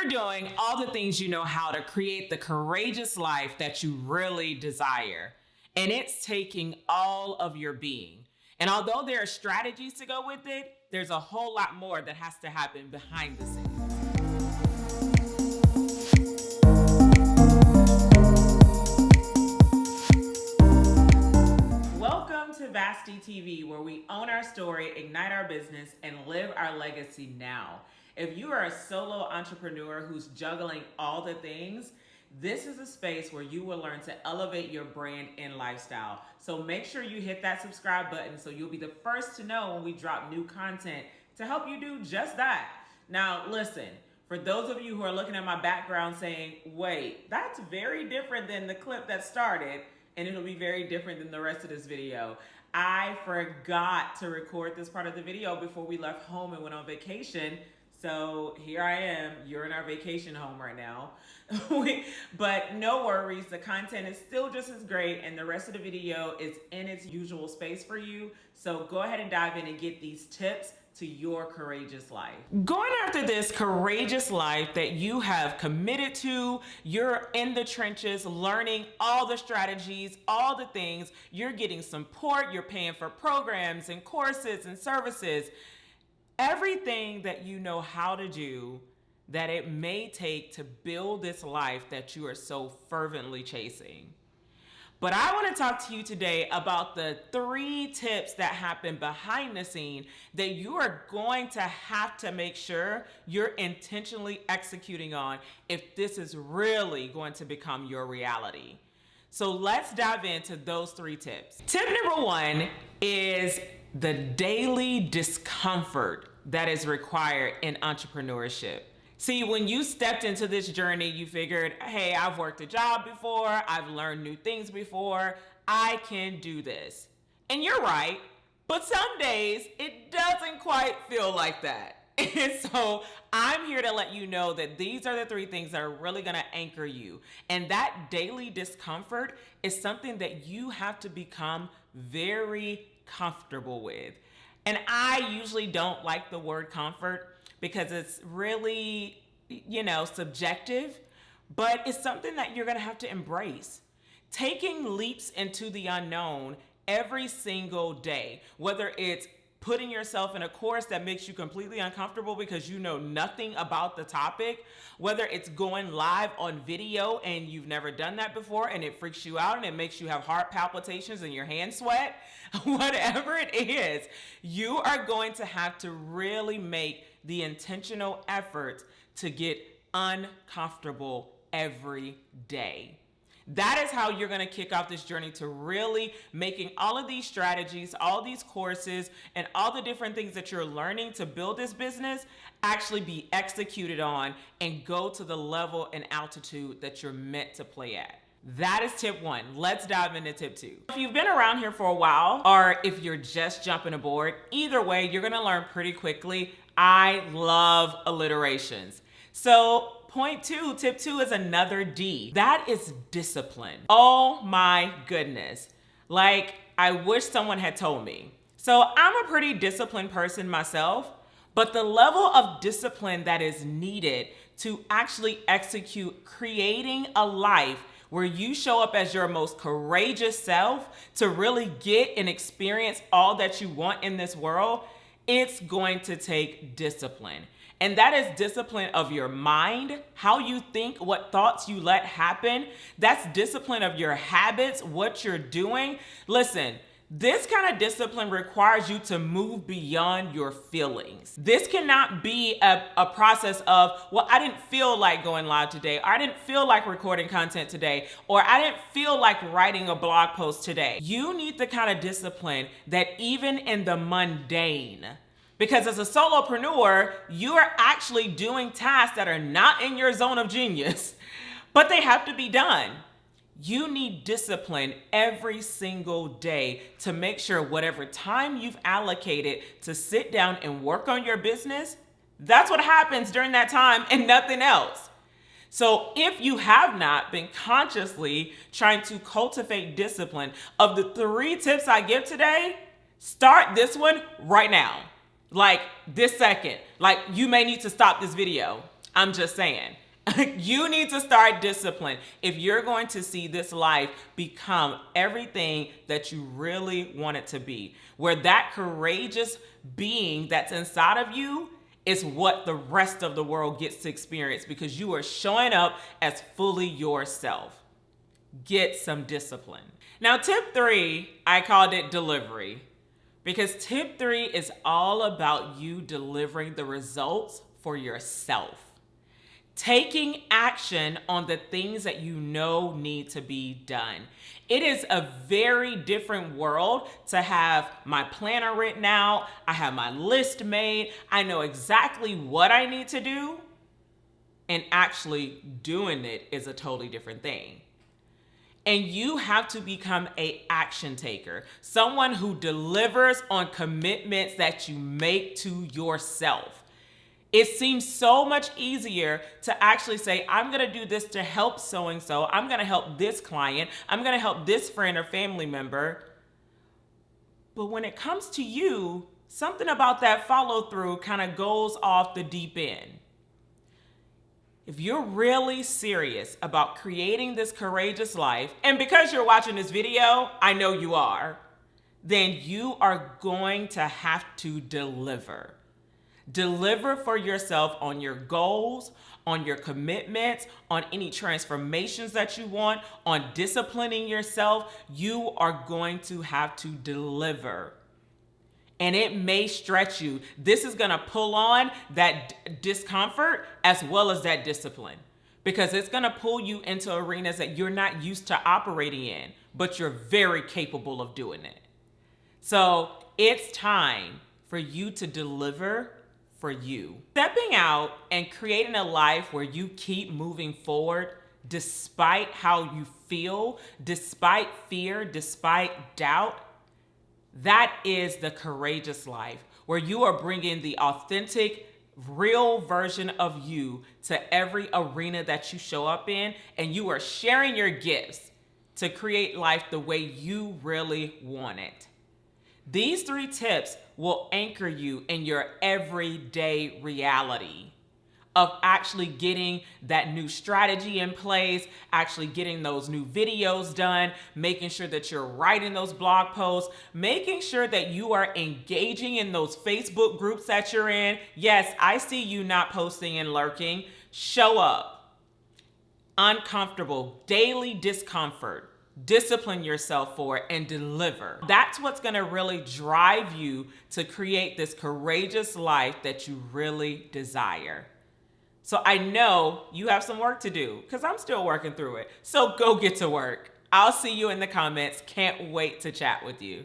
You're doing all the things you know how to create the courageous life that you really desire. And it's taking all of your being. And although there are strategies to go with it, there's a whole lot more that has to happen behind the scenes. Welcome to Vasty TV, where we own our story, ignite our business, and live our legacy now. If you are a solo entrepreneur who's juggling all the things, this is a space where you will learn to elevate your brand and lifestyle. So make sure you hit that subscribe button so you'll be the first to know when we drop new content to help you do just that. Now, listen, for those of you who are looking at my background saying, wait, that's very different than the clip that started, and it'll be very different than the rest of this video. I forgot to record this part of the video before we left home and went on vacation. So here I am, you're in our vacation home right now. But no worries, the content is still just as great and the rest of the video is in its usual space for you. So go ahead and dive in and get these tips to your courageous life. Going after this courageous life that you have committed to, you're in the trenches, learning all the strategies, all the things, you're getting support, you're paying for programs and courses and services. Everything that you know how to do that it may take to build this life that you are so fervently chasing. But I want to talk to you today about the 3 tips that happen behind the scene that you are going to have to make sure you're intentionally executing on if this is really going to become your reality. So let's dive into those 3 tips. Tip number 1 is the daily discomfort that is required in entrepreneurship. See, when you stepped into this journey, you figured, hey, I've worked a job before, I've learned new things before, I can do this. And you're right, but some days it doesn't quite feel like that. And so I'm here to let you know that these are the 3 things that are really gonna anchor you. And that daily discomfort is something that you have to become very comfortable with. And I usually don't like the word comfort because it's really, subjective, but it's something that you're gonna have to embrace. Taking leaps into the unknown every single day, whether it's putting yourself in a course that makes you completely uncomfortable because you know nothing about the topic, whether it's going live on video and you've never done that before and it freaks you out and it makes you have heart palpitations and your hands sweat, whatever it is, you are going to have to really make the intentional effort to get uncomfortable every day. That is how you're going to kick off this journey to really making all of these strategies, all these courses, and all the different things that you're learning to build this business actually be executed on and go to the level and altitude that you're meant to play at. That is tip 1. Let's dive into tip 2. If you've been around here for a while, or if you're just jumping aboard, either way, you're going to learn pretty quickly. I love alliterations. So point 2, tip 2 is another D. That is discipline. Oh my goodness. Like, I wish someone had told me. So I'm a pretty disciplined person myself, but the level of discipline that is needed to actually execute creating a life where you show up as your most courageous self to really get and experience all that you want in this world, it's going to take discipline. And that is discipline of your mind, how you think, what thoughts you let happen. That's discipline of your habits, what you're doing. Listen, this kind of discipline requires you to move beyond your feelings. This cannot be a process of, well, I didn't feel like going live today, or I didn't feel like recording content today, or I didn't feel like writing a blog post today. You need the kind of discipline that even in the mundane, because as a solopreneur, you are actually doing tasks that are not in your zone of genius, but they have to be done. You need discipline every single day to make sure whatever time you've allocated to sit down and work on your business, that's what happens during that time and nothing else. So if you have not been consciously trying to cultivate discipline, of the 3 tips I give today, start this one right now. Like this second. Like, you may need to stop this video. I'm just saying. You need to start discipline if you're going to see this life become everything that you really want it to be. Where that courageous being that's inside of you is what the rest of the world gets to experience because you are showing up as fully yourself. Get some discipline. Now, tip 3, I called it delivery. Because tip 3 is all about you delivering the results for yourself. Taking action on the things that you know need to be done. It is a very different world to have my planner written out. I have my list made. I know exactly what I need to do. And actually doing it is a totally different thing. And you have to become an action taker, someone who delivers on commitments that you make to yourself. It seems so much easier to actually say, I'm going to do this to help so-and-so. I'm going to help this client. I'm going to help this friend or family member. But when it comes to you, something about that follow through kind of goes off the deep end. If you're really serious about creating this courageous life, and because you're watching this video, I know you are, then you are going to have to deliver. Deliver for yourself on your goals, on your commitments, on any transformations that you want, on disciplining yourself. You are going to have to deliver. And it may stretch you. This is going to pull on that discomfort as well as that discipline because it's going to pull you into arenas that you're not used to operating in, but you're very capable of doing it. So it's time for you to deliver for you. Stepping out and creating a life where you keep moving forward despite how you feel, despite fear, despite doubt. That is the courageous life where you are bringing the authentic, real version of you to every arena that you show up in, and you are sharing your gifts to create life the way you really want it. These 3 tips will anchor you in your everyday reality of actually getting that new strategy in place, actually getting those new videos done, making sure that you're writing those blog posts, making sure that you are engaging in those Facebook groups that you're in. Yes, I see you not posting and lurking. Show up. Uncomfortable, daily discomfort. Discipline yourself for it and deliver. That's what's going to really drive you to create this courageous life that you really desire. So I know you have some work to do because I'm still working through it. So go get to work. I'll see you in the comments. Can't wait to chat with you.